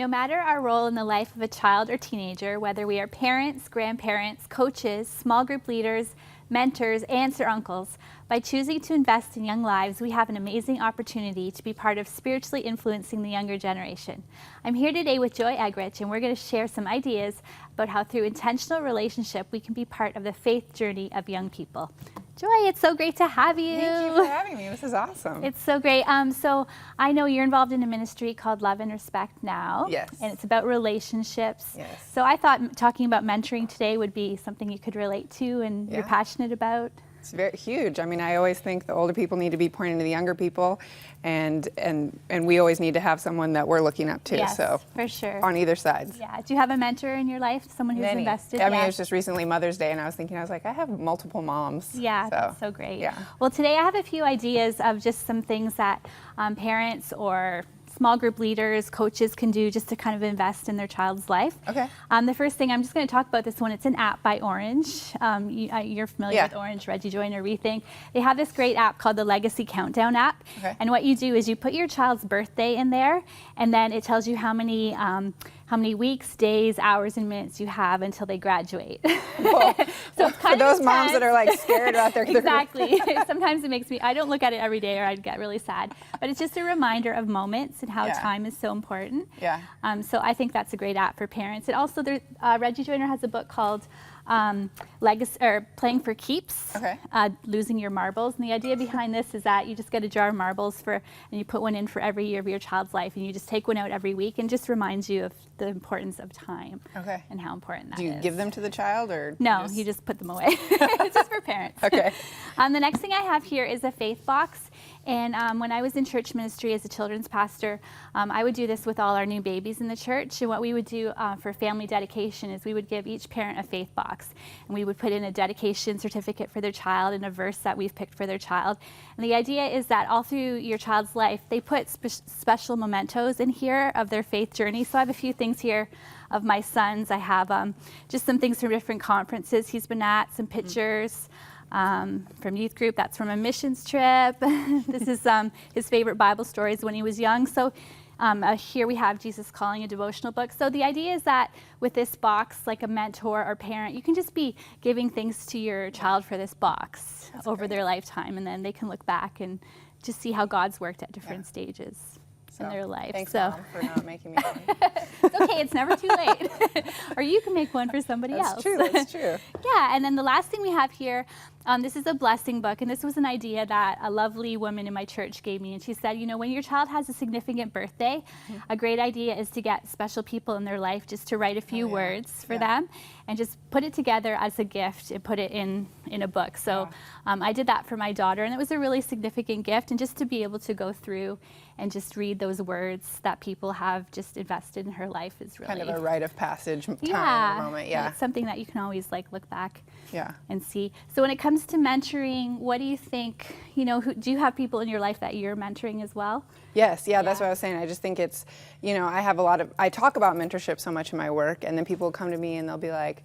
No matter our role in the life of a child or teenager, whether we are parents, grandparents, coaches, small group leaders, mentors, aunts, or uncles, by choosing to invest in young lives, we have an amazing opportunity to be part of spiritually influencing the younger generation. I'm here today with Joy Eggerichs, and we're going to share some ideas about how through intentional relationship we can be part of the faith journey of young people. Joy, it's so great to have you. Thank you for having me. This is awesome. It's so great. So I know you're involved in a ministry called Love and Respect Now. Yes. And it's about relationships. Yes. So I thought talking about mentoring today would be something you could relate to and you're passionate about. It's very huge. I mean, I always think the older people need to be pointing to the younger people, and we always need to have someone that we're looking up to. Yes, so for sure. On either side. Yeah. Do you have a mentor in your life? Someone who's Many. invested? I mean, it was just recently Mother's Day, and I was like, I have multiple moms. Yeah, that's so great. Yeah. Well, today I have a few ideas of just some things that parents or small group leaders, coaches can do just to kind of invest in their child's life. Okay. The first thing, I'm just going to talk about this one. It's an app by Orange. You're familiar with Orange, Reggie Join, or Rethink. They have this great app called the Legacy Countdown app. Okay. And what you do is you put your child's birthday in there, and then it tells you how many weeks, days, hours, and minutes you have until they graduate. Well, so it's kind for of those intense. moms that are like scared about their Exactly. Sometimes it makes me, I don't look at it every day or I'd get really sad. But it's just a reminder of moments and how time is so important. Yeah. So I think that's a great app for parents. And also, Reggie Joiner has a book called Legacy, or Playing for Keeps, Losing Your Marbles. And the idea behind this is that you just get a jar of marbles and you put one in for every year of your child's life, and you just take one out every week, and just reminds you of the importance of time and how important that is. Do you give them to the child, or? No, you just put them away. It's just for parents. Okay. The next thing I have here is a faith box. And when I was in church ministry as a children's pastor, I would do this with all our new babies in the church. And what we would do for family dedication is we would give each parent a faith box. And we would put in a dedication certificate for their child and a verse that we've picked for their child. And the idea is that all through your child's life, they put special mementos in here of their faith journey. So I have a few things here of my son's. I have just some things from different conferences he's been at, some pictures. From youth group, that's from a missions trip. This is his favorite Bible stories when he was young. So here we have Jesus Calling, a devotional book. So the idea is that with this box, like a mentor or parent, you can just be giving things to your child for this box over their lifetime, and then they can look back and just see how God's worked at different stages in their life. Thanks, Mom, for not making me one. It's okay, it's never too late. Or you can make one for somebody else. That's true, that's true. Yeah, and then the last thing we have here, this is a blessing book, and this was an idea that a lovely woman in my church gave me, and she said, you know, when your child has a significant birthday, a great idea is to get special people in their life just to write a few words for them, and just put it together as a gift and put it in a book. So I did that for my daughter, and it was a really significant gift, and just to be able to go through and just read those words that people have just invested in her life is really kind of a rite of passage time moment. Yeah, it's something that you can always like look back and see. So when it comes to mentoring, what do you think, you know, do you have people in your life that you're mentoring as well? Yes, that's what I was saying. I just think it's, you know, I talk about mentorship so much in my work, and then people will come to me and they'll be like,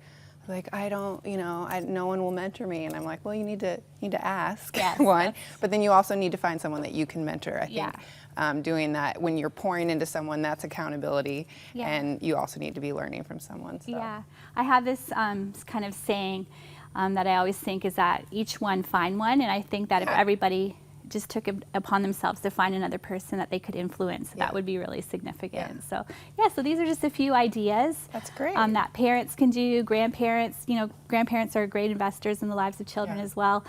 I don't, you know, no one will mentor me. And I'm like, well, you need to ask one, but then you also need to find someone that you can mentor. I think doing that, when you're pouring into someone, that's accountability, and you also need to be learning from someone. So. Yeah, I have this kind of saying that I always think is that each one find one, and I think that if everybody just took it upon themselves to find another person that they could influence, that would be really significant. So so these are just a few ideas. That's great. That parents can do, grandparents, you know, grandparents are great investors in the lives of children as well.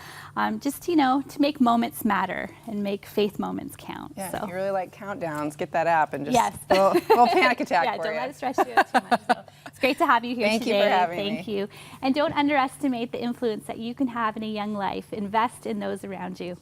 Just, you know, to make moments matter and make faith moments count. Yeah, so. if you really like countdowns, get that app and just a little panic attack for don't you. let it stress you out too much. So. It's great to have you here Thank today. You for having me. Thank you. And don't underestimate the influence that you can have in a young life. Invest in those around you.